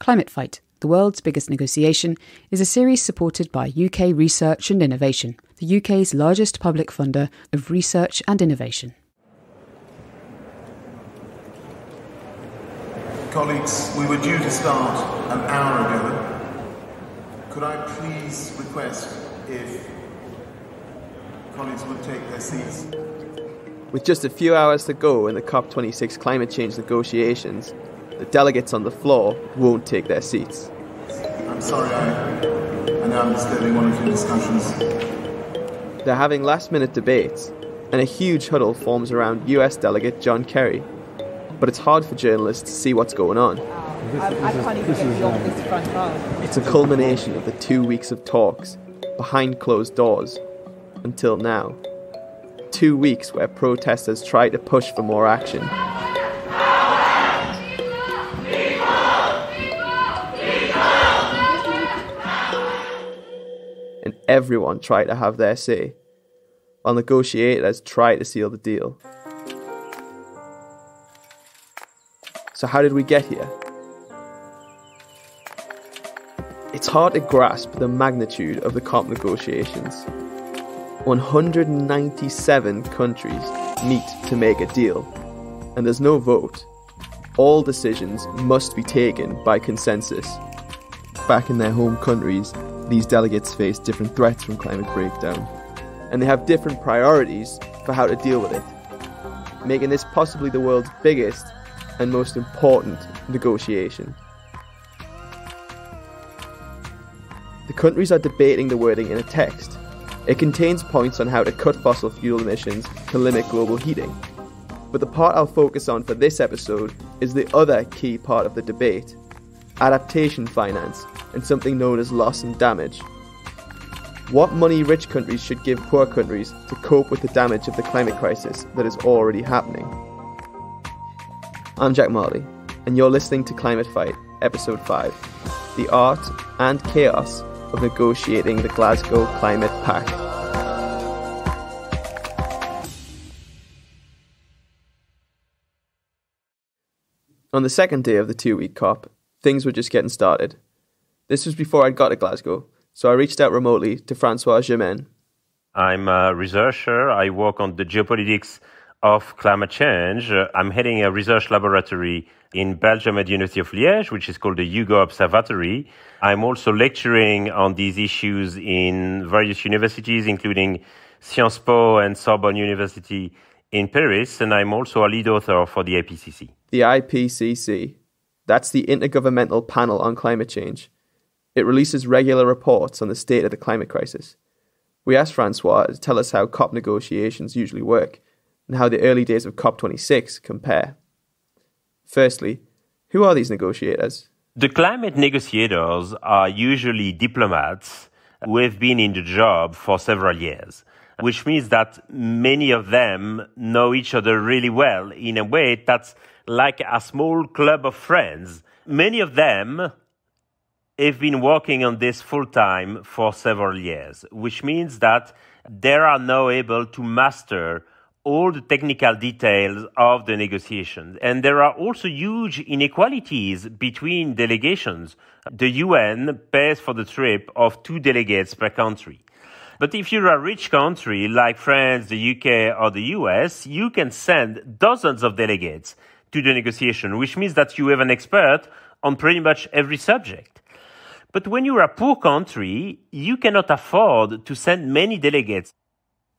Climate Fight, the world's biggest negotiation, is a series supported by UK Research and Innovation, the UK's largest public funder of research and innovation. Colleagues, we were due to start an hour ago. Could I please request if colleagues would take their seats? With just a few hours to go in the COP26 climate change negotiations, the delegates on the floor won't take their seats. I'm sorry, I know I'm disturbing one of your discussions. They're having last-minute debates, and a huge huddle forms around US Delegate John Kerry. But it's hard for journalists to see what's going on. I can't even get beyond this front row. It's a culmination of the 2 weeks of talks, behind closed doors, until now. 2 weeks where protesters try to push for more action. And everyone tried to have their say, while negotiators try to seal the deal. So how did we get here? It's hard to grasp the magnitude of the COP negotiations. 197 countries meet to make a deal, and there's no vote. All decisions must be taken by consensus. Back in their home countries, these delegates face different threats from climate breakdown, and they have different priorities for how to deal with it, making this possibly the world's biggest and most important negotiation. The countries are debating the wording in a text. It contains points on how to cut fossil fuel emissions to limit global heating. But the part I'll focus on for this episode is the other key part of the debate: adaptation finance and something known as loss and damage. What money rich countries should give poor countries to cope with the damage of the climate crisis that is already happening. I'm Jack Marley, and you're listening to Climate Fight, Episode 5, The Art and Chaos of Negotiating the Glasgow Climate Pact. On the second day of the 2-week COP, things were just getting started. This was before I'd got to Glasgow, so I reached out remotely to François Gemenne. I'm a researcher. I work on the geopolitics of climate change. I'm heading a research laboratory in Belgium at the University of Liège, which is called the Hugo Observatory. I'm also lecturing on these issues in various universities, including Sciences Po and Sorbonne University in Paris, and I'm also a lead author for the IPCC. The IPCC, that's the Intergovernmental Panel on Climate Change. It releases regular reports on the state of the climate crisis. We asked Francois to tell us how COP negotiations usually work, and how the early days of COP26 compare. Firstly, who are these negotiators? The climate negotiators are usually diplomats who have been in the job for several years, which means that many of them know each other really well in a way that's like a small club of friends. Many of them have been working on this full-time for several years, which means that they are now able to master all the technical details of the negotiations. And there are also huge inequalities between delegations. The UN pays for the trip of 2 delegates per country. But if you're a rich country like France, the UK, or the US, you can send dozens of delegates to the negotiation, which means that you have an expert on pretty much every subject. But when you're a poor country, you cannot afford to send many delegates.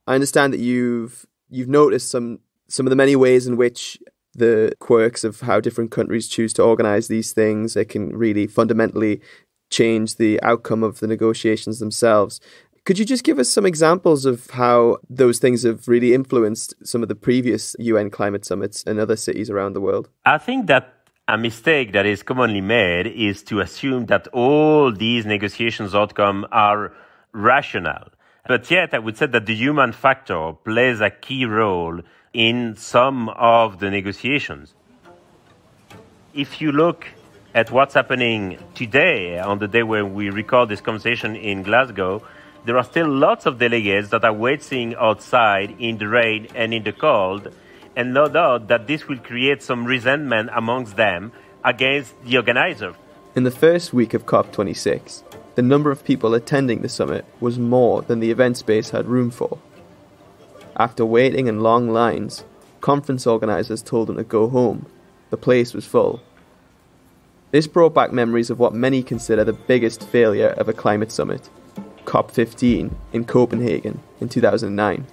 I understand that you've noticed some of the many ways in which the quirks of how different countries choose to organise these things, it can really fundamentally change the outcome of the negotiations themselves. Could you just give us some examples of how those things have really influenced some of the previous UN climate summits in other cities around the world? I think that a mistake that is commonly made is to assume that all these negotiations outcomes are rational. But yet, I would say that the human factor plays a key role in some of the negotiations. If you look at what's happening today, on the day when we record this conversation in Glasgow, there are still lots of delegates that are waiting outside in the rain and in the cold, and no doubt that this will create some resentment amongst them against the organizer. In the first week of COP26, the number of people attending the summit was more than the event space had room for. After waiting in long lines, conference organisers told them to go home. The place was full. This brought back memories of what many consider the biggest failure of a climate summit, COP15 in Copenhagen in 2009.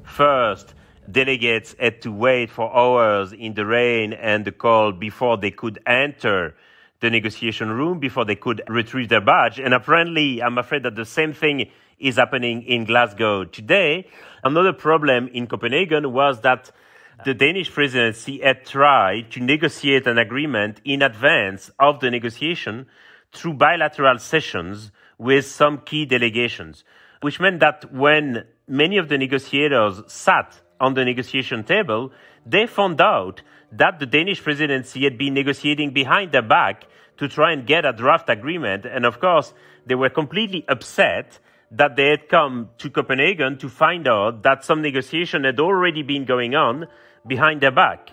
First, delegates had to wait for hours in the rain and the cold before they could enter the negotiation room, before they could retrieve their badge. And apparently, I'm afraid that the same thing is happening in Glasgow today. Another problem in Copenhagen was that the Danish presidency had tried to negotiate an agreement in advance of the negotiation through bilateral sessions with some key delegations, which meant that when many of the negotiators sat on the negotiation table, they found out that the Danish presidency had been negotiating behind their back to try and get a draft agreement. And of course, they were completely upset that they had come to Copenhagen to find out that some negotiation had already been going on behind their back.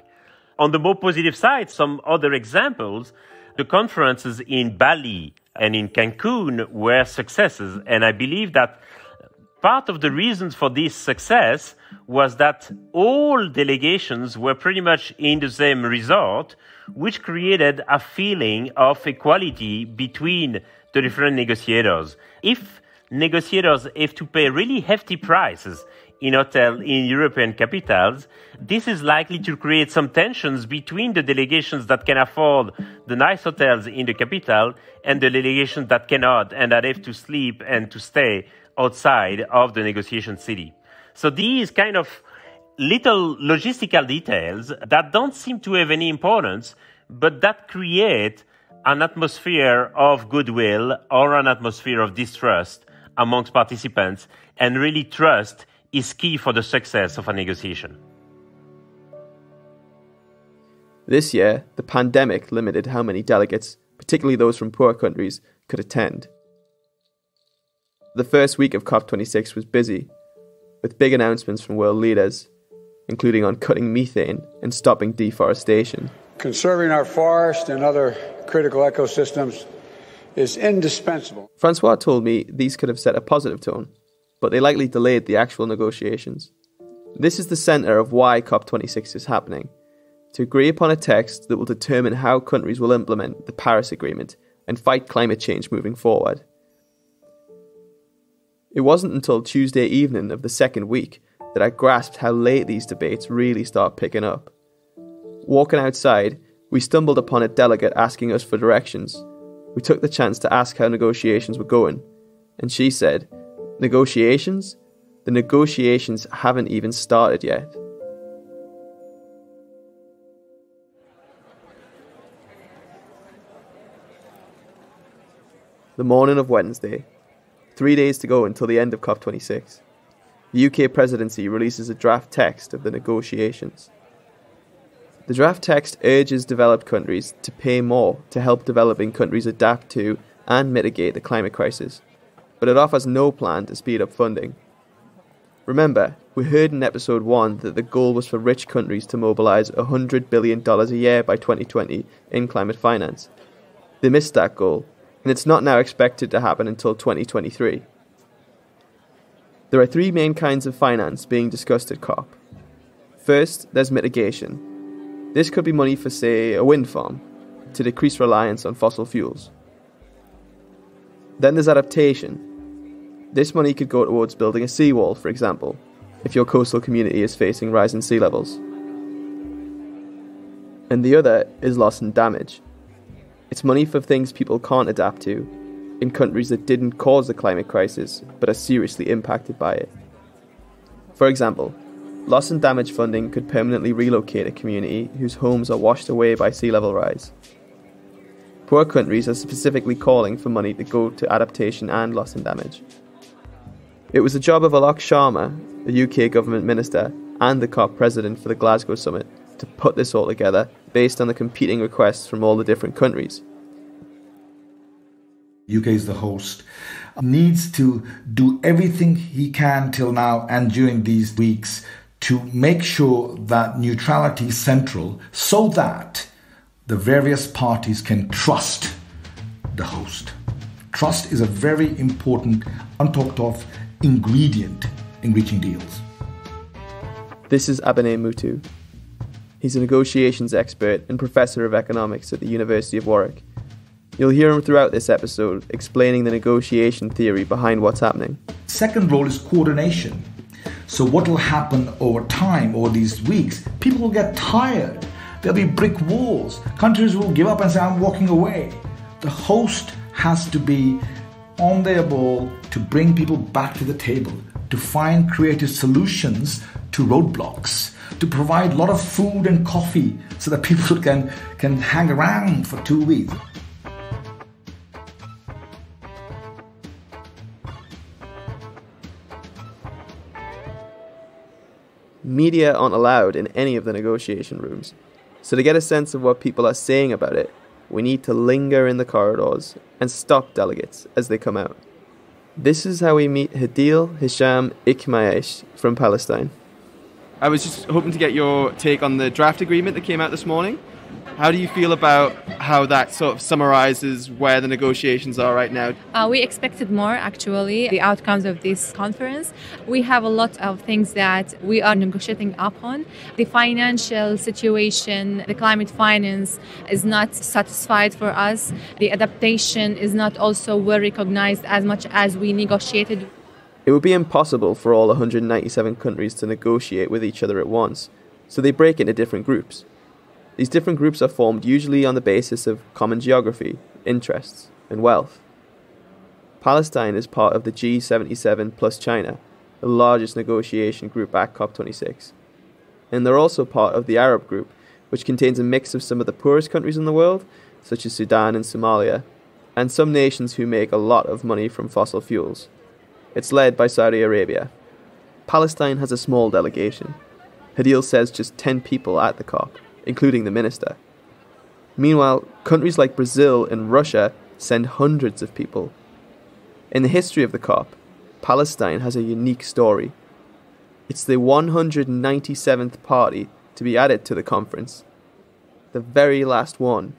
On the more positive side, some other examples, the conferences in Bali and in Cancun were successes. And I believe that part of the reasons for this success was that all delegations were pretty much in the same resort, which created a feeling of equality between the different negotiators. If negotiators have to pay really hefty prices in hotels in European capitals, this is likely to create some tensions between the delegations that can afford the nice hotels in the capital and the delegations that cannot and that have to sleep and to stay outside of the negotiation city. So these kind of little logistical details that don't seem to have any importance, but that create an atmosphere of goodwill or an atmosphere of distrust amongst participants, and really trust is key for the success of a negotiation. This year, the pandemic limited how many delegates, particularly those from poor countries, could attend. The first week of COP26 was busy, with big announcements from world leaders, including on cutting methane and stopping deforestation. Conserving our forest and other critical ecosystems is indispensable. Francois told me these could have set a positive tone, but they likely delayed the actual negotiations. This is the centre of why COP26 is happening, to agree upon a text that will determine how countries will implement the Paris Agreement and fight climate change moving forward. It wasn't until Tuesday evening of the second week that I grasped how late these debates really start picking up. Walking outside, we stumbled upon a delegate asking us for directions. We took the chance to ask how negotiations were going, and she said, "Negotiations? The negotiations haven't even started yet." The morning of Wednesday, 3 days to go until the end of COP26, the UK presidency releases a draft text of the negotiations. The draft text urges developed countries to pay more to help developing countries adapt to and mitigate the climate crisis, but it offers no plan to speed up funding. Remember, we heard in episode 1 that the goal was for rich countries to mobilise $100 billion a year by 2020 in climate finance. They missed that goal, and it's not now expected to happen until 2023. There are three main kinds of finance being discussed at COP. First, there's mitigation. This could be money for, say, a wind farm, to decrease reliance on fossil fuels. Then there's adaptation. This money could go towards building a seawall, for example, if your coastal community is facing rising sea levels. And the other is loss and damage. It's money for things people can't adapt to, in countries that didn't cause the climate crisis, but are seriously impacted by it. For example, loss and damage funding could permanently relocate a community whose homes are washed away by sea level rise. Poor countries are specifically calling for money to go to adaptation and loss and damage. It was the job of Alok Sharma, the UK government minister and the COP president for the Glasgow summit, to put this all together based on the competing requests from all the different countries. UK is the host, needs to do everything he can till now and during these weeks to make sure that neutrality is central, so that the various parties can trust the host. Trust is a very important, untalked of ingredient in reaching deals. This is Abhinay Muthoo. He's a negotiations expert and professor of economics at the University of Warwick. You'll hear him throughout this episode explaining the negotiation theory behind what's happening. Second role is coordination. So what will happen over time, over these weeks? People will get tired. There'll be brick walls. Countries will give up and say, I'm walking away. The host has to be on their ball to bring people back to the table, to find creative solutions to roadblocks, to provide a lot of food and coffee so that people can hang around for 2 weeks. Media aren't allowed in any of the negotiation rooms, so to get a sense of what people are saying about it, we need to linger in the corridors and stop delegates as they come out. This is how we meet Hadeel Hisham Ikhmais from Palestine. I was just hoping to get your take on the draft agreement that came out this morning. How do you feel about how that sort of summarises where the negotiations are right now? We expected more, actually, the outcomes of this conference. We have a lot of things that we are negotiating upon. The financial situation, the climate finance is not satisfied for us. The adaptation is not also well recognized as much as we negotiated. It would be impossible for all 197 countries to negotiate with each other at once, so they break into different groups. These different groups are formed usually on the basis of common geography, interests, and wealth. Palestine is part of the G77 plus China, the largest negotiation group at COP26. And they're also part of the Arab group, which contains a mix of some of the poorest countries in the world, such as Sudan and Somalia, and some nations who make a lot of money from fossil fuels. It's led by Saudi Arabia. Palestine has a small delegation. Hadeel says just 10 people at the COP, including the minister. Meanwhile, countries like Brazil and Russia send hundreds of people. In the history of the COP, Palestine has a unique story. It's the 197th party to be added to the conference, the very last one.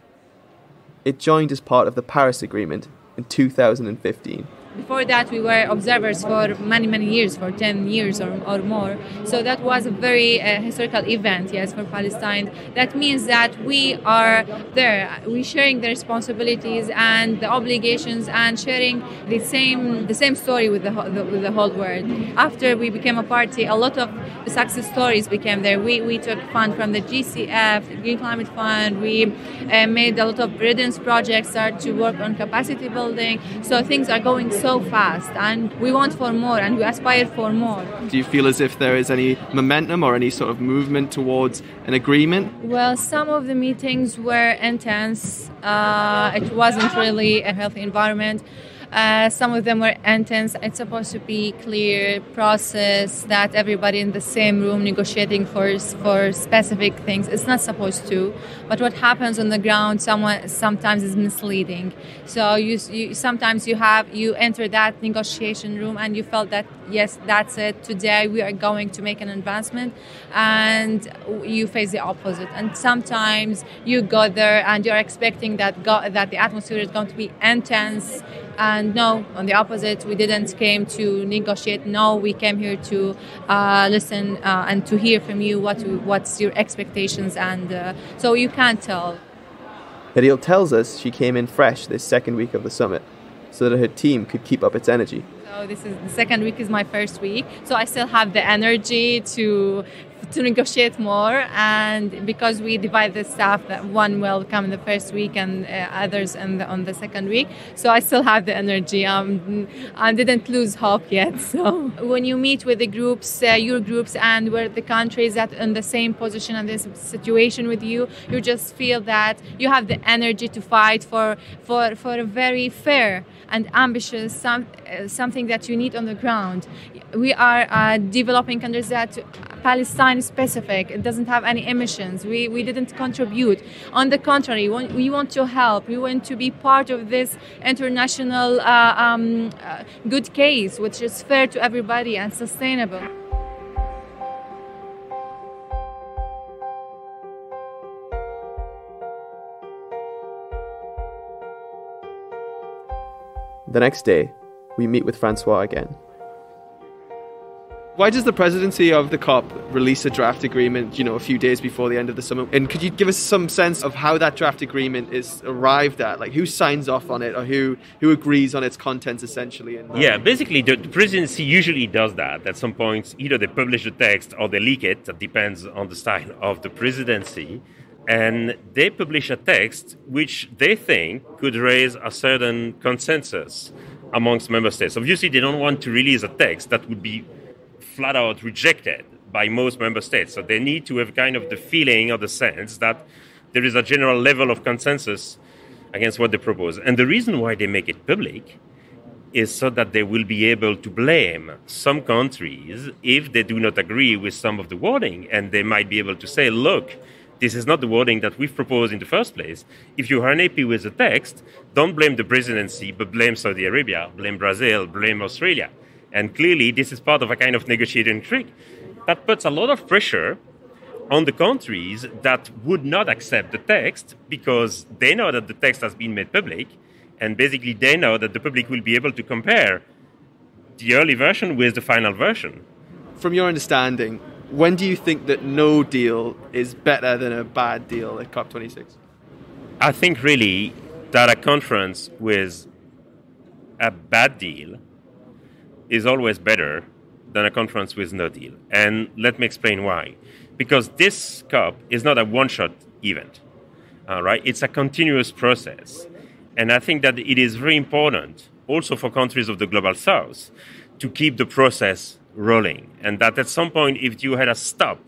It joined as part of the Paris Agreement in 2015. Before that, we were observers for many years, for 10 years or more. So that was a very historical event, yes, for Palestine. That means that we are there. We're sharing the responsibilities and the obligations and sharing the same story with the whole world. After we became a party, a lot of the success stories became there. We took fund from the GCF, the Green Climate Fund. We made a lot of readiness projects, started to work on capacity building. So things are going so fast, and we want for more and we aspire for more. Do you feel as if there is any momentum or any sort of movement towards an agreement? Well, some of the meetings were intense. It wasn't really a healthy environment. Some of them were intense. It's supposed to be clear process that everybody in the same room negotiating for specific things. It's not supposed to. But what happens on the ground sometimes is misleading. So you sometimes you enter that negotiation room and you felt that yes, that's it. Today we are going to make an advancement, and you face the opposite. And sometimes you go there and you're expecting that the atmosphere is going to be intense. And no, on the opposite, we didn't came to negotiate. No, we came here to listen and to hear from you what's your expectations, and so you can't tell. Hadeel tells us she came in fresh this second week of the summit, so that her team could keep up its energy. So this is the second week is my first week, so I still have the energy to negotiate more, and because we divide the staff, that one will come in the first week and others on the second week, so I still have the energy. I didn't lose hope yet. So when you meet with the groups, your groups, and where the countries that in the same position and this situation with you, you just feel that you have the energy to fight for a very fair and ambitious something that you need on the ground. We are developing countries that Palestine is specific. It doesn't have any emissions. We didn't contribute. On the contrary, we want to help. We want to be part of this international good case, which is fair to everybody and sustainable. The next day, we meet with Francois again. Why does the presidency of the COP release a draft agreement, a few days before the end of the summit? And could you give us some sense of how that draft agreement is arrived at? Like, who signs off on it, or who agrees on its contents, essentially? Yeah, basically, the presidency usually does that. At some point, either they publish the text or they leak it. That depends on the style of the presidency. And they publish a text which they think could raise a certain consensus amongst member states. Obviously, they don't want to release a text that would be flat out rejected by most member states. So they need to have kind of the feeling or the sense that there is a general level of consensus against what they propose. And the reason why they make it public is so that they will be able to blame some countries if they do not agree with some of the wording. And they might be able to say, look, this is not the wording that we've proposed in the first place. If you are unhappy with the text, don't blame the presidency, but blame Saudi Arabia, blame Brazil, blame Australia. And clearly, this is part of a kind of negotiating trick that puts a lot of pressure on the countries that would not accept the text because they know that the text has been made public, and basically they know that the public will be able to compare the early version with the final version. From your understanding, when do you think that no deal is better than a bad deal at COP26? I think really that a conference with a bad deal is always better than a conference with no deal. And let me explain why. Because this COP is not a one-shot event, right? It's a continuous process. And I think that it is very important, also for countries of the Global South, to keep the process rolling. And that at some point, if you had a stop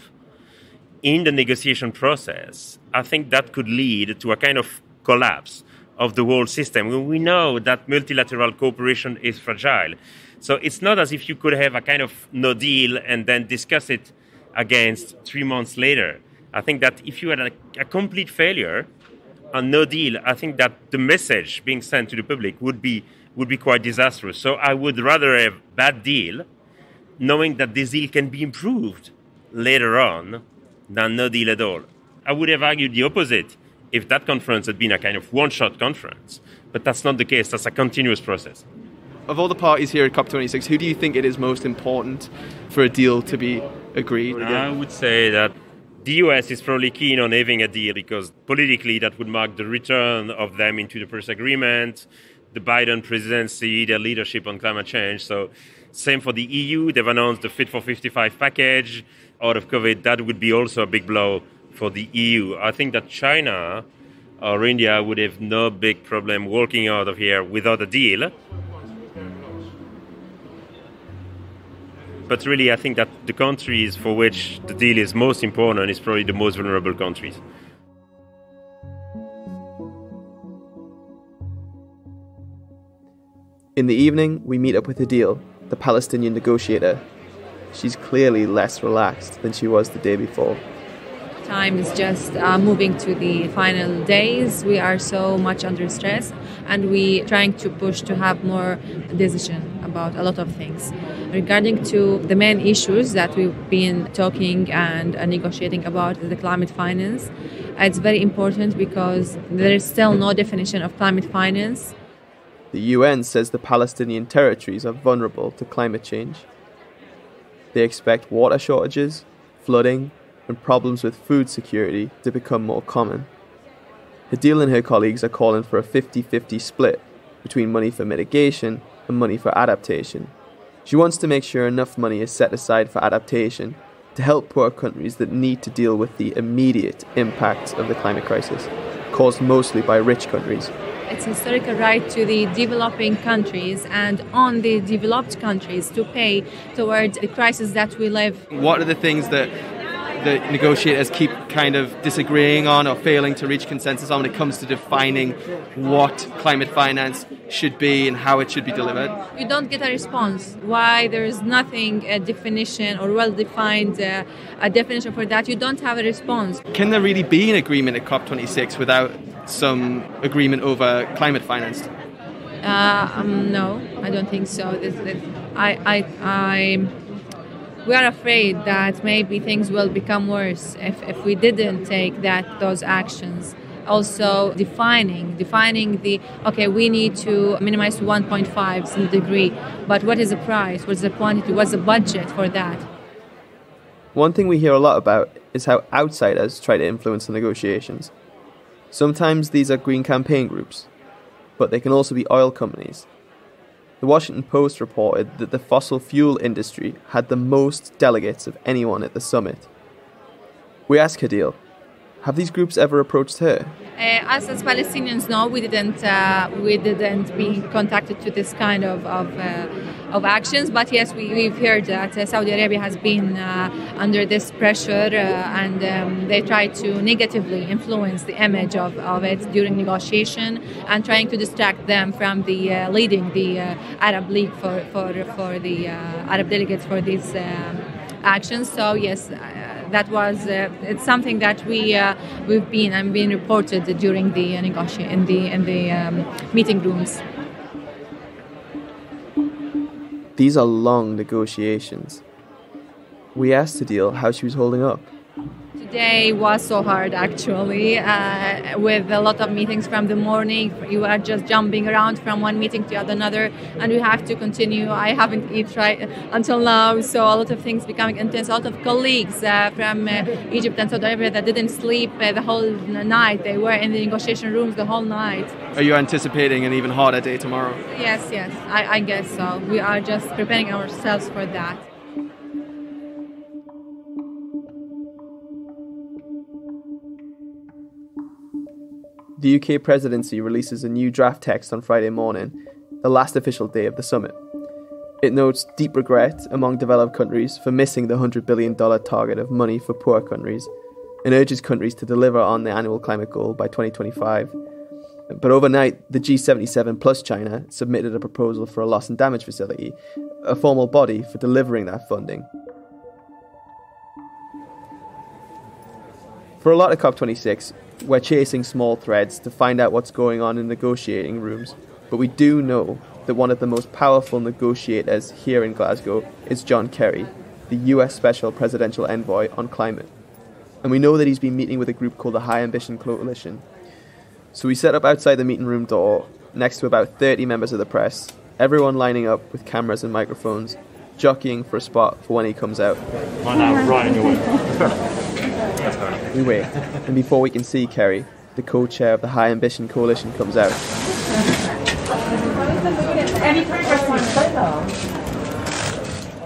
in the negotiation process, I think that could lead to a kind of collapse of the whole system. We know that multilateral cooperation is fragile. So it's not as if you could have a kind of no deal and then discuss it against 3 months later. I think that if you had a complete failure, a no deal, I think that the message being sent to the public would be quite disastrous. So I would rather have bad deal, knowing that this deal can be improved later on, than no deal at all. I would have argued the opposite if that conference had been a kind of one-shot conference. But that's not the case. That's a continuous process. Of all the parties here at COP26, who do you think it is most important for a deal to be agreed? I would say that the US is probably keen on having a deal because politically that would mark the return of them into the Paris Agreement, the Biden presidency, their leadership on climate change. So same for the EU. They've announced the Fit for 55 package out of COVID. That would be also a big blow for the EU. I think that China or India would have no big problem walking out of here without a deal. But really, I think that the countries for which the deal is most important is probably the most vulnerable countries. In the evening, we meet up with Hadeel, the Palestinian negotiator. She's clearly less relaxed than she was the day before. Time is just moving to the final days. We are so much under stress, and we trying to push to have more decision about a lot of things. Regarding to the main issues that we've been talking and negotiating about, the climate finance, it's very important because there is still no definition of climate finance. The UN says the Palestinian territories are vulnerable to climate change. They expect water shortages, flooding, and problems with food security to become more common. Hadeel and her colleagues are calling for a 50-50 split between money for mitigation and money for adaptation. She wants to make sure enough money is set aside for adaptation to help poor countries that need to deal with the immediate impacts of the climate crisis, caused mostly by rich countries. It's a historical right to the developing countries and on the developed countries to pay towards the crisis that we live. What are the things that the negotiators keep kind of disagreeing on or failing to reach consensus on when it comes to defining what climate finance should be and how it should be delivered? You don't get a response. Why there is nothing, a definition or well-defined a definition for that, you don't have a response. Can there really be an agreement at COP26 without some agreement over climate finance? No, I don't think so. We are afraid that maybe things will become worse if we didn't take those actions also defining the, okay, we need to minimize to 1.5 degree, but what is the price, what's the quantity, what's the budget for that? One thing we hear a lot about is how outsiders try to influence the negotiations. Sometimes these are green campaign groups, but they can also be oil companies. The Washington Post reported that the fossil fuel industry had the most delegates of anyone at the summit. We asked Hadeel, have these groups ever approached her? Us as Palestinians, no, we didn't be contacted to this kind of actions. But yes, we've heard that Saudi Arabia has been under this pressure and they try to negatively influence the image of it during negotiation and trying to distract them from the leading the Arab League for the Arab delegates for these actions. So yes. That was it's something that we've been reported during the negotiation in the meeting rooms. These are long negotiations. We asked Hadeel how she was holding up. Today was so hard, actually, with a lot of meetings from the morning. You are just jumping around from one meeting to another, and we have to continue. I haven't eaten right until now, so a lot of things becoming intense. A lot of colleagues from Egypt and Saudi Arabia that didn't sleep the whole night. They were in the negotiation rooms the whole night. Are you anticipating an even harder day tomorrow? Yes, I guess so. We are just preparing ourselves for that. The UK presidency releases a new draft text on Friday morning, the last official day of the summit. It notes deep regret among developed countries for missing the $100 billion target of money for poor countries and urges countries to deliver on the annual climate goal by 2025. But overnight, the G77 plus China submitted a proposal for a loss and damage facility, a formal body for delivering that funding. For a lot of COP26, we're chasing small threads to find out what's going on in negotiating rooms, but we do know that one of the most powerful negotiators here in Glasgow is John Kerry, the US Special Presidential Envoy on Climate. And we know that he's been meeting with a group called the High Ambition Coalition. So we set up outside the meeting room door, next to about 30 members of the press, everyone lining up with cameras and microphones, jockeying for a spot for when he comes out. Right now, right in your way. We wait, and before we can see Kerry, the co-chair of the High Ambition Coalition comes out.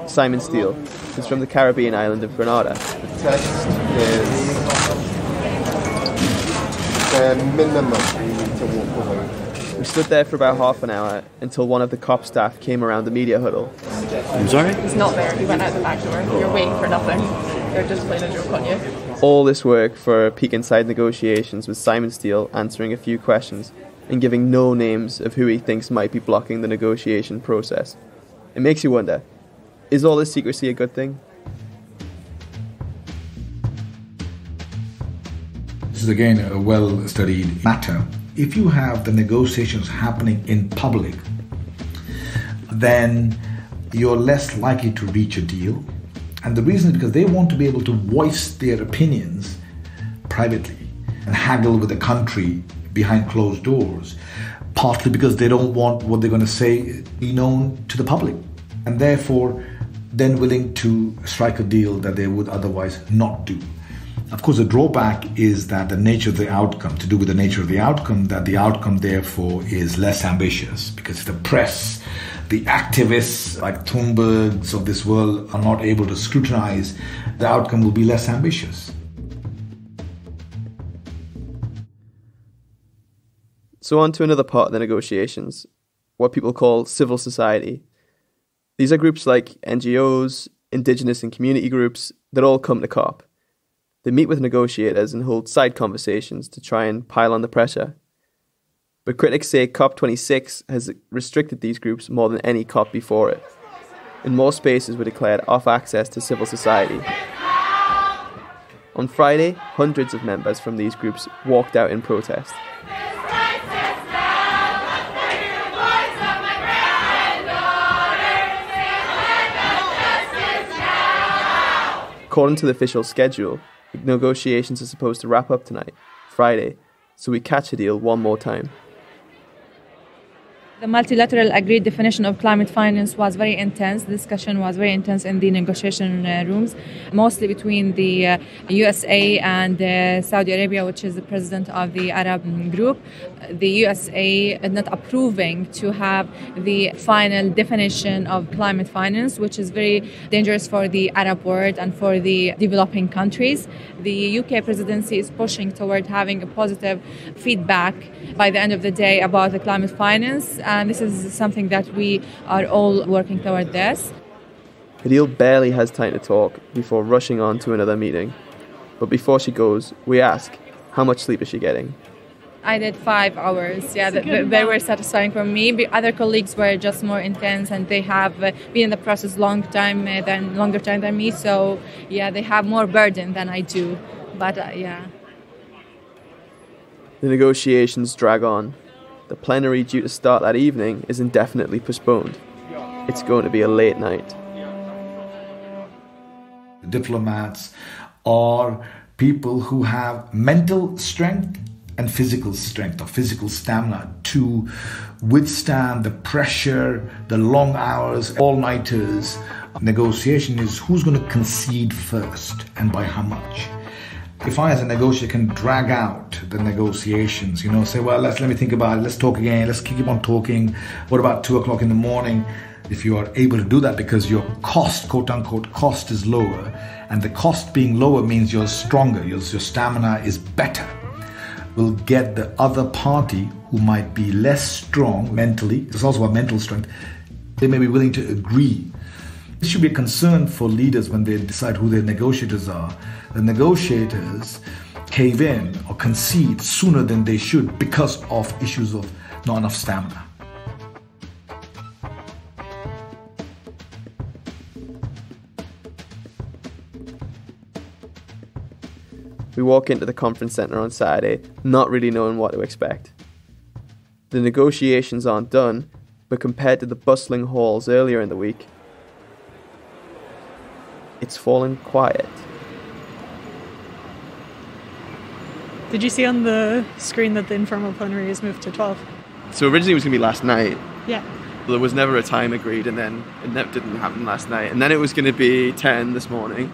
Simon Steele is from the Caribbean island of Grenada. The text is the minimum we need to walk away. We stood there for about half an hour until one of the COP staff came around the media huddle. I'm sorry? He's not there. He went out the back door. You're waiting for nothing. They're just playing a joke on you. All this work for a peek inside negotiations with Simon Steele answering a few questions and giving no names of who he thinks might be blocking the negotiation process. It makes you wonder, is all this secrecy a good thing? This is again a well-studied matter. If you have the negotiations happening in public, then you're less likely to reach a deal. And the reason is because they want to be able to voice their opinions privately and haggle with the country behind closed doors, partly because they don't want what they're going to say be known to the public, and therefore then willing to strike a deal that they would otherwise not do. Of course, the drawback is that the nature of the outcome, to do with the nature of the outcome, that the outcome therefore is less ambitious, because the press, the activists like Thunbergs of this world are not able to scrutinize, the outcome will be less ambitious. So on to another part of the negotiations, what people call civil society. These are groups like NGOs, indigenous and community groups that all come to COP. They meet with negotiators and hold side conversations to try and pile on the pressure. But critics say COP26 has restricted these groups more than any COP before it, and more spaces were declared off access to civil society. On Friday, hundreds of members from these groups walked out in protest. According to the official schedule, negotiations are supposed to wrap up tonight, Friday, so we catch Hadeel one more time. The multilateral agreed definition of climate finance was very intense. The discussion was very intense in the negotiation rooms, mostly between the USA and Saudi Arabia, which is the president of the Arab group. The USA not approving to have the final definition of climate finance, which is very dangerous for the Arab world and for the developing countries. The UK presidency is pushing toward having a positive feedback by the end of the day about the climate finance, and this is something that we are all working toward this. Hadeel barely has time to talk before rushing on to another meeting. But before she goes, we ask, how much sleep is she getting? I did 5 hours. Yeah, they were satisfying for me. But other colleagues were just more intense, and they have been in the process longer time than me. So yeah, they have more burden than I do. But yeah. The negotiations drag on. The plenary due to start that evening is indefinitely postponed. It's going to be a late night. Diplomats are people who have mental strength and physical strength or physical stamina to withstand the pressure, the long hours, all-nighters. Negotiation is who's going to concede first and by how much. If I as a negotiator can drag out the negotiations, say, well, let me think about it, let's talk again, let's keep on talking, what about 2 o'clock in the morning? If you are able to do that because your cost, quote-unquote, cost is lower, and the cost being lower means you're stronger, your stamina is better, will get the other party who might be less strong mentally, it's also about mental strength, they may be willing to agree. This should be a concern for leaders when they decide who their negotiators are. The negotiators cave in or concede sooner than they should because of issues of not enough stamina. We walk into the conference centre on Saturday, not really knowing what to expect. The negotiations aren't done, but compared to the bustling halls earlier in the week, it's fallen quiet. Did you see on the screen that the informal plenary is moved to 12? So originally it was going to be last night. Yeah. There was never a time agreed, and then it didn't happen last night. And then it was going to be 10 this morning,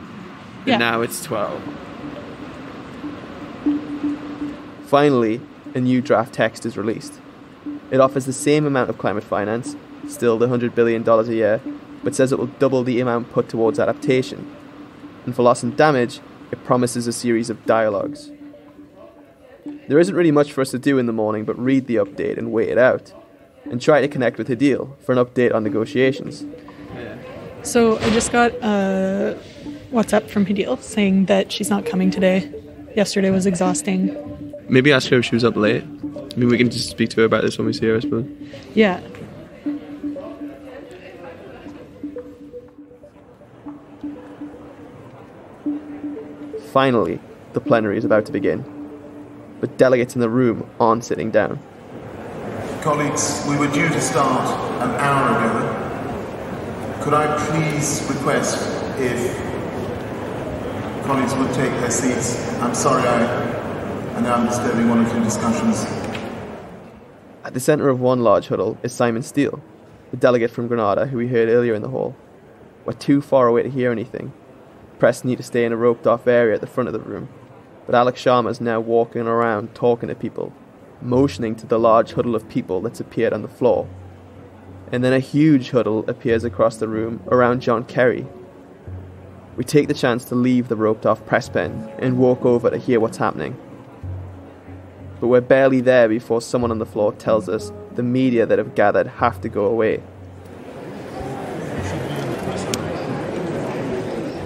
and now it's 12. Finally, a new draft text is released. It offers the same amount of climate finance, still the $100 billion a year, but says it will double the amount put towards adaptation. And for loss and damage, it promises a series of dialogues. There isn't really much for us to do in the morning but read the update and wait it out, and try to connect with Hadeel for an update on negotiations. So I just got a WhatsApp from Hadeel saying that she's not coming today. Yesterday was exhausting. Maybe ask her if she was up late. I mean, we can just speak to her about this when we see her, I suppose. Yeah. Finally, the plenary is about to begin, but delegates in the room aren't sitting down. Colleagues, we were due to start an hour ago. Could I please request if colleagues would take their seats? I'm sorry, I know I'm disturbing one or two discussions. At the centre of one large huddle is Simon Steele, the delegate from Grenada who we heard earlier in the hall. We're too far away to hear anything. Press need to stay in a roped-off area at the front of the room, but Alex Sharma's now walking around talking to people, motioning to the large huddle of people that's appeared on the floor. And then a huge huddle appears across the room around John Kerry. We take the chance to leave the roped-off press pen and walk over to hear what's happening. But we're barely there before someone on the floor tells us the media that have gathered have to go away.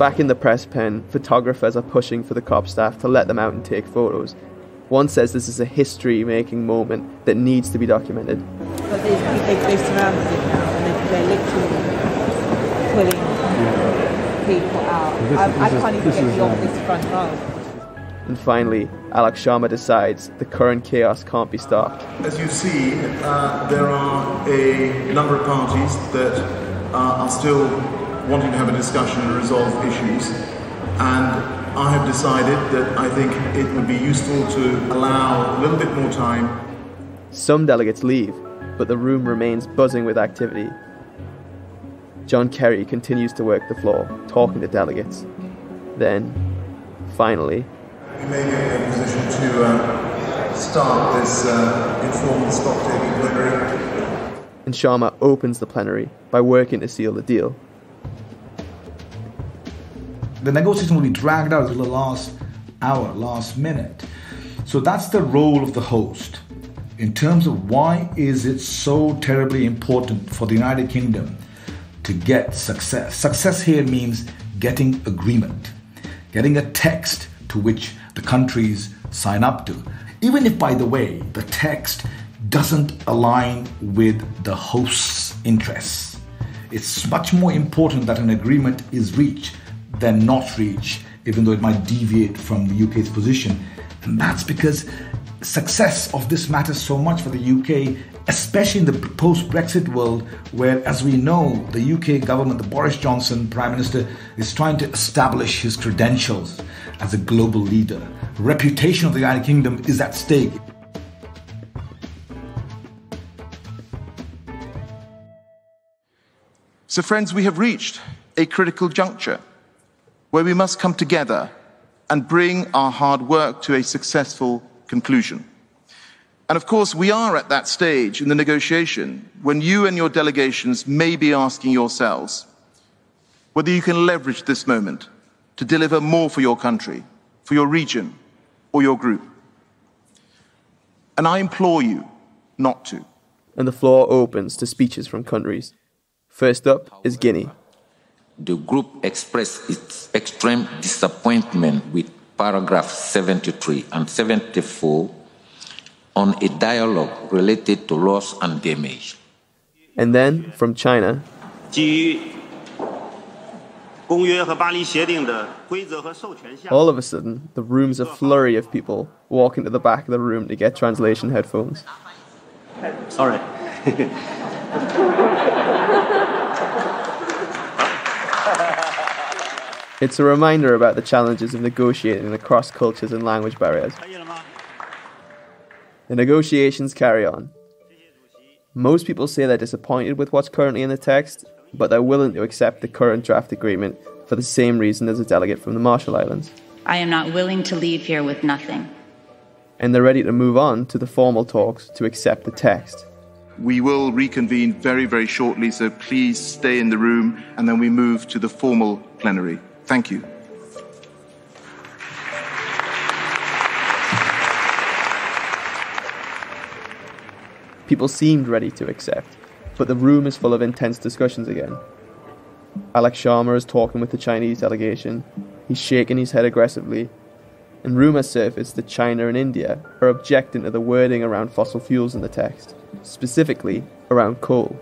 Back in the press pen, photographers are pushing for the COP staff to let them out and take photos. One says this is a history-making moment that needs to be documented. But they surrounded it now, and they're literally pulling people out. I can't even get beyond this front row. And finally, Alex Sharma decides the current chaos can't be stopped. As you see, there are a number of parties that are still wanting to have a discussion and resolve issues, and I have decided that I think it would be useful to allow a little bit more time. Some delegates leave, but the room remains buzzing with activity. John Kerry continues to work the floor, talking to delegates. Then, finally, we may be in a position to start this informal stock-taking plenary. And Sharma opens the plenary by working to seal the deal. The negotiation will be dragged out until the last hour, last minute. So that's the role of the host. In terms of why is it so terribly important for the United Kingdom to get success. Success here means getting agreement, getting a text to which the countries sign up to. Even if, by the way, the text doesn't align with the host's interests. It's much more important that an agreement is reached than not reached, even though it might deviate from the UK's position. And that's because success of this matters so much for the UK, especially in the post-Brexit world, where, as we know, the UK government, the Boris Johnson Prime Minister, is trying to establish his credentials as a global leader. Reputation of the United Kingdom is at stake. So, friends, we have reached a critical juncture where we must come together and bring our hard work to a successful conclusion. And of course, we are at that stage in the negotiation when you and your delegations may be asking yourselves whether you can leverage this moment to deliver more for your country, for your region, or your group. And I implore you not to. And the floor opens to speeches from countries. First up is Guinea. The group expressed its extreme disappointment with paragraphs 73 and 74 on a dialogue related to loss and damage. And then, from China, all of a sudden, the room's a flurry of people walking to the back of the room to get translation headphones. Sorry. It's a reminder about the challenges of negotiating across cultures and language barriers. The negotiations carry on. Most people say they're disappointed with what's currently in the text, but they're willing to accept the current draft agreement for the same reason as a delegate from the Marshall Islands. I am not willing to leave here with nothing. And they're ready to move on to the formal talks to accept the text. We will reconvene very, very shortly, so please stay in the room, and then we move to the formal plenary. Thank you. People seemed ready to accept, but the room is full of intense discussions again. Alex Sharma is talking with the Chinese delegation. He's shaking his head aggressively, and rumours surfaced that China and India are objecting to the wording around fossil fuels in the text, specifically around coal.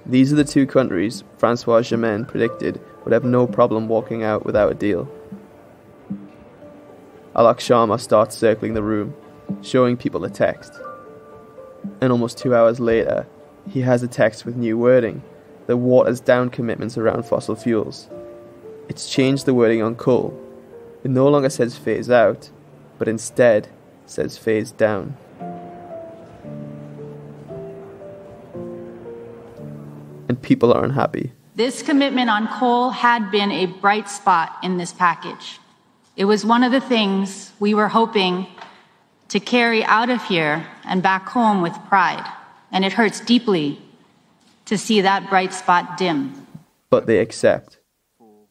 These are the two countries François Gemenne predicted would have no problem walking out without a deal. Alex Sharma starts circling the room, showing people the text. And almost 2 hours later, he has a text with new wording that waters down commitments around fossil fuels. It's changed the wording on coal. It no longer says phase out, but instead says phase down. And people are unhappy. This commitment on coal had been a bright spot in this package. It was one of the things we were hoping to carry out of here and back home with pride. And it hurts deeply to see that bright spot dim. But they accept.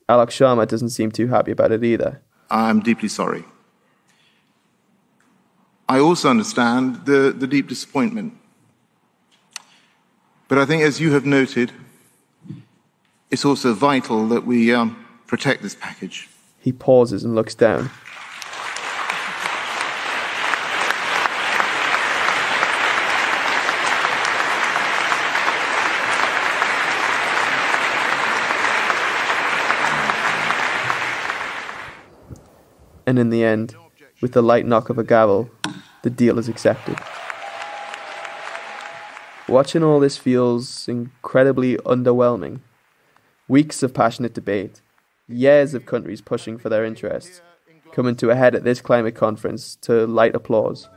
Alex Sharma doesn't seem too happy about it either. I'm deeply sorry. I also understand the deep disappointment. But I think, as you have noted, it's also vital that we protect this package. He pauses and looks down. And in the end, with the light knock of a gavel, the deal is accepted. Watching all this feels incredibly underwhelming. Weeks of passionate debate, years of countries pushing for their interests, coming to a head at this climate conference to light applause.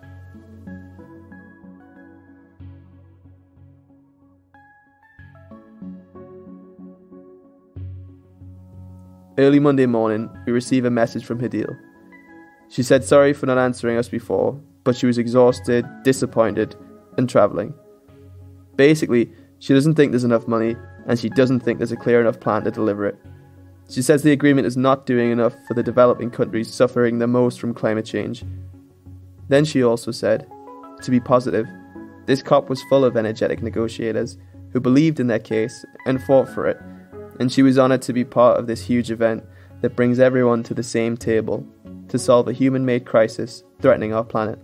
Early Monday morning, we receive a message from Hadeel. She said sorry for not answering us before, but she was exhausted, disappointed, and travelling. Basically, she doesn't think there's enough money, and she doesn't think there's a clear enough plan to deliver it. She says the agreement is not doing enough for the developing countries suffering the most from climate change. Then she also said, to be positive, this COP was full of energetic negotiators who believed in their case and fought for it, and she was honoured to be part of this huge event that brings everyone to the same table to solve a human-made crisis threatening our planet.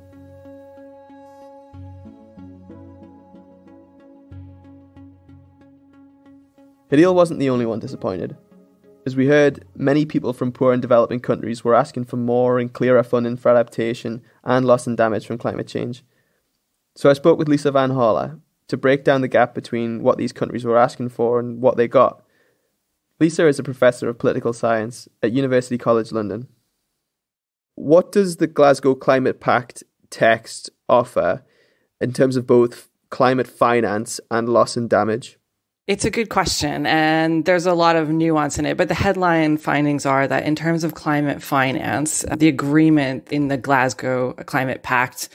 Hadeel wasn't the only one disappointed. As we heard, many people from poor and developing countries were asking for more and clearer funding for adaptation and loss and damage from climate change. So I spoke with Lisa Vanhala to break down the gap between what these countries were asking for and what they got. Lisa is a professor of political science at University College London. What does the Glasgow Climate Pact text offer in terms of both climate finance and loss and damage? It's a good question, and there's a lot of nuance in it, but the headline findings are that in terms of climate finance, the agreement in the Glasgow Climate Pact,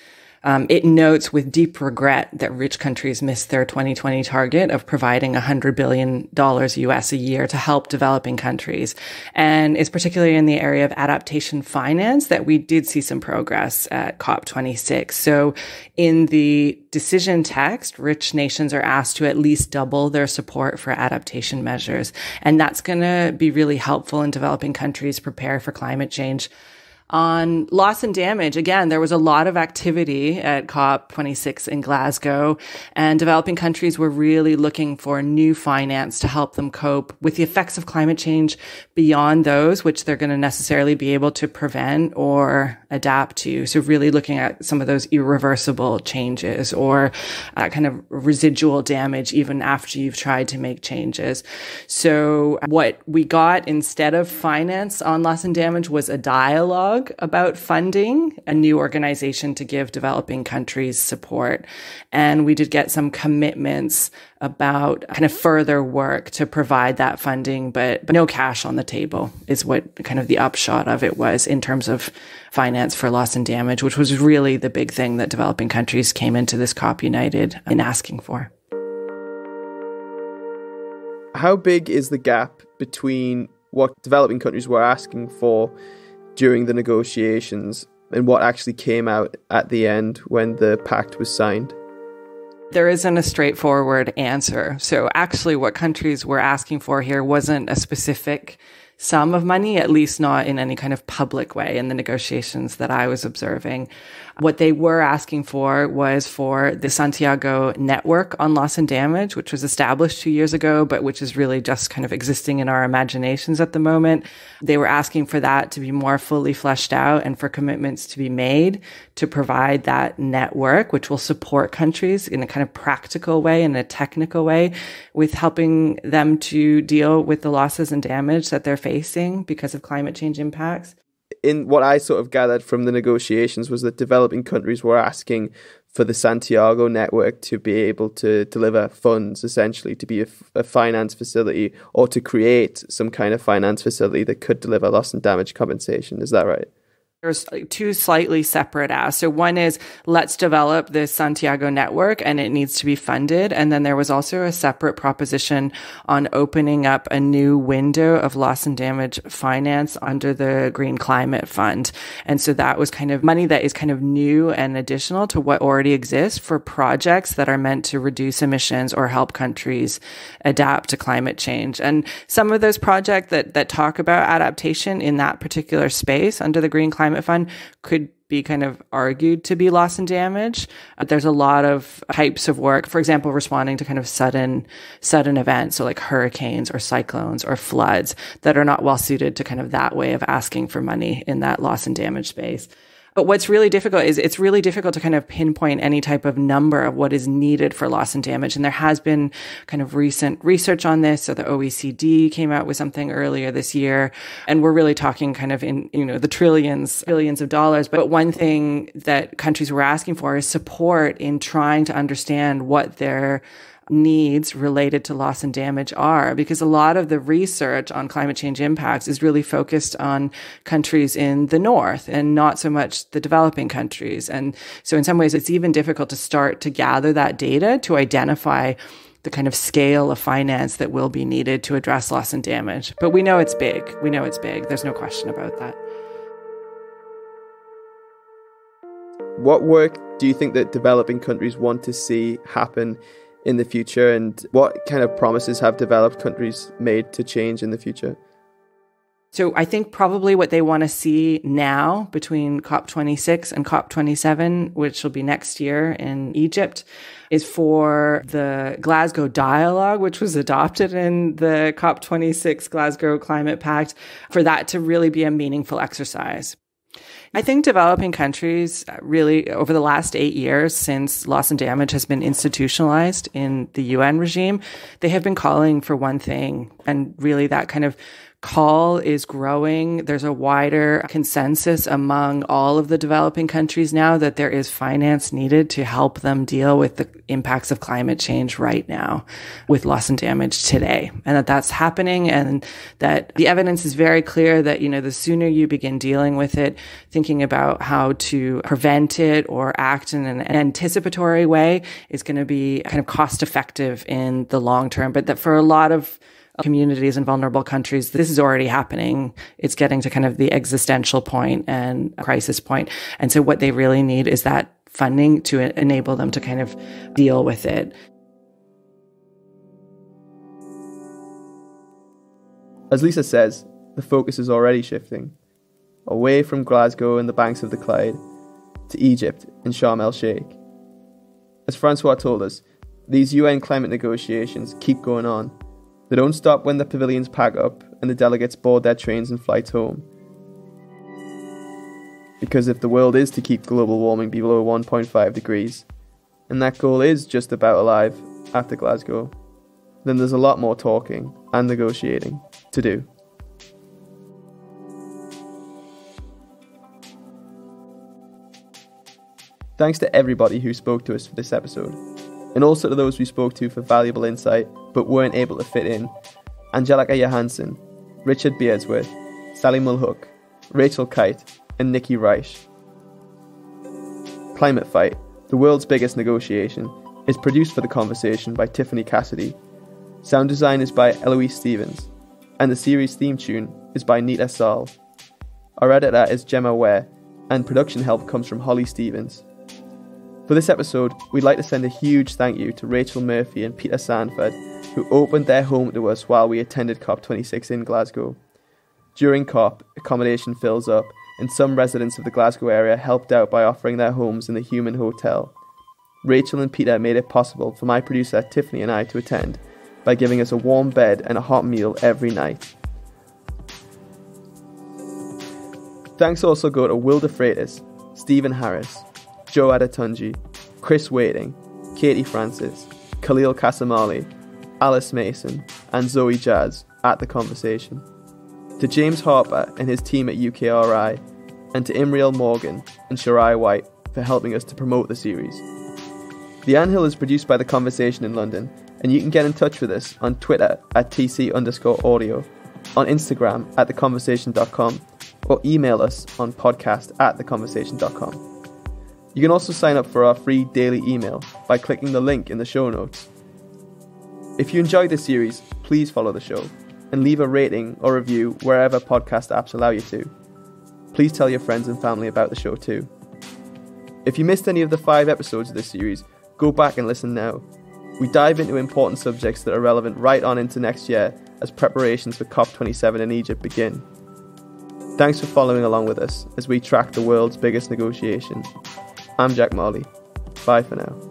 it notes with deep regret that rich countries missed their 2020 target of providing $100 billion US a year to help developing countries. And it's particularly in the area of adaptation finance that we did see some progress at COP26. So in the decision text, rich nations are asked to at least double their support for adaptation measures. And that's going to be really helpful in developing countries prepare for climate change. On loss and damage, again, there was a lot of activity at COP26 in Glasgow, and developing countries were really looking for new finance to help them cope with the effects of climate change beyond those which they're going to necessarily be able to prevent or adapt to. So really looking at some of those irreversible changes or kind of residual damage even after you've tried to make changes. So what we got instead of finance on loss and damage was a dialogue about funding a new organization to give developing countries support. And we did get some commitments about kind of further work to provide that funding, but no cash on the table is what kind of the upshot of it was in terms of finance for loss and damage, which was really the big thing that developing countries came into this COP United in asking for. How big is the gap between what developing countries were asking for during the negotiations and what actually came out at the end when the pact was signed? There isn't a straightforward answer. So actually what countries were asking for here wasn't a specific sum of money, at least not in any kind of public way in the negotiations that I was observing. What they were asking for was for the Santiago network on loss and damage, which was established 2 years ago, but which is really just kind of existing in our imaginations at the moment. They were asking for that to be more fully fleshed out and for commitments to be made to provide that network, which will support countries in a kind of practical way, in a technical way, with helping them to deal with the losses and damage that they're facing because of climate change impacts. In what I sort of gathered from the negotiations was that developing countries were asking for the Santiago network to be able to deliver funds, essentially, to be a finance facility or to create some kind of finance facility that could deliver loss and damage compensation. Is that right? There's two slightly separate asks. So one is, let's develop this Santiago network and it needs to be funded. And then there was also a separate proposition on opening up a new window of loss and damage finance under the Green Climate Fund. And so that was kind of money that is kind of new and additional to what already exists for projects that are meant to reduce emissions or help countries adapt to climate change. And some of those projects that talk about adaptation in that particular space under the Green Climate Fund could be kind of argued to be loss and damage. There's a lot of types of work, for example, responding to kind of sudden events, so like hurricanes or cyclones or floods that are not well suited to kind of that way of asking for money in that loss and damage space. But what's really difficult is it's really difficult to kind of pinpoint any type of number of what is needed for loss and damage. And there has been kind of recent research on this. So the OECD came out with something earlier this year, and we're really talking kind of in, the billions of dollars. But one thing that countries were asking for is support in trying to understand what their needs related to loss and damage are, because a lot of the research on climate change impacts is really focused on countries in the north and not so much the developing countries. And so in some ways, it's even difficult to start to gather that data to identify the kind of scale of finance that will be needed to address loss and damage. But we know it's big. There's no question about that. What work do you think that developing countries want to see happen in the future, and what kind of promises have developed countries made to change in the future? So I think probably what they want to see now between COP26 and COP27, which will be next year in Egypt, is for the Glasgow Dialogue, which was adopted in the COP26 Glasgow Climate Pact, for that to really be a meaningful exercise. I think developing countries really, over the last 8 years since loss and damage has been institutionalized in the UN regime, they have been calling for one thing. And really that kind of call is growing. There's a wider consensus among all of the developing countries now that there is finance needed to help them deal with the impacts of climate change right now with loss and damage today. And that that's happening, and that the evidence is very clear that, the sooner you begin dealing with it, thinking about how to prevent it or act in an anticipatory way is going to be kind of cost effective in the long term. But that for a lot of communities and vulnerable countries, this is already happening. It's getting to kind of the existential point and crisis point. And so what they really need is that funding to enable them to kind of deal with it. As Lisa says, the focus is already shifting away from Glasgow and the banks of the Clyde to Egypt and Sharm el-Sheikh. As Francois told us, these UN climate negotiations keep going on. They don't stop when the pavilions pack up and the delegates board their trains and flights home. Because if the world is to keep global warming below 1.5 degrees, and that goal is just about alive after Glasgow, then there's a lot more talking and negotiating to do. Thanks to everybody who spoke to us for this episode, and also to those we spoke to for valuable insight but weren't able to fit in: Angelica Johansson, Richard Beardsworth, Sally Mulhook, Rachel Kite, and Nikki Reich. Climate Fight, the world's biggest negotiation, is produced for The Conversation by Tiffany Cassidy. Sound design is by Eloise Stevens, and the series theme tune is by Nita Saul. Our editor is Gemma Ware, and production help comes from Holly Stevens. For this episode, we'd like to send a huge thank you to Rachel Murphy and Peter Sanford, who opened their home to us while we attended COP26 in Glasgow. During COP, accommodation fills up, and some residents of the Glasgow area helped out by offering their homes in the Human Hotel. Rachel and Peter made it possible for my producer Tiffany and I to attend by giving us a warm bed and a hot meal every night. Thanks also go to Will DeFreitas, Stephen Harris, Joe Adetunji, Chris Wading, Katie Francis, Khalil Kasamali, Alice Mason, and Zoe Jazz at The Conversation. To James Harper and his team at UKRI, and to Imriel Morgan and Shirai White for helping us to promote the series. The Anthill is produced by The Conversation in London, and you can get in touch with us on Twitter at @TC_audio, on Instagram at theconversation.com, or email us on podcast@theconversation.com. You can also sign up for our free daily email by clicking the link in the show notes. If you enjoyed this series, please follow the show and leave a rating or review wherever podcast apps allow you to. Please tell your friends and family about the show too. If you missed any of the 5 episodes of this series, go back and listen now. We dive into important subjects that are relevant right on into next year as preparations for COP27 in Egypt begin. Thanks for following along with us as we track the world's biggest negotiation. I'm Jack Marley. Bye for now.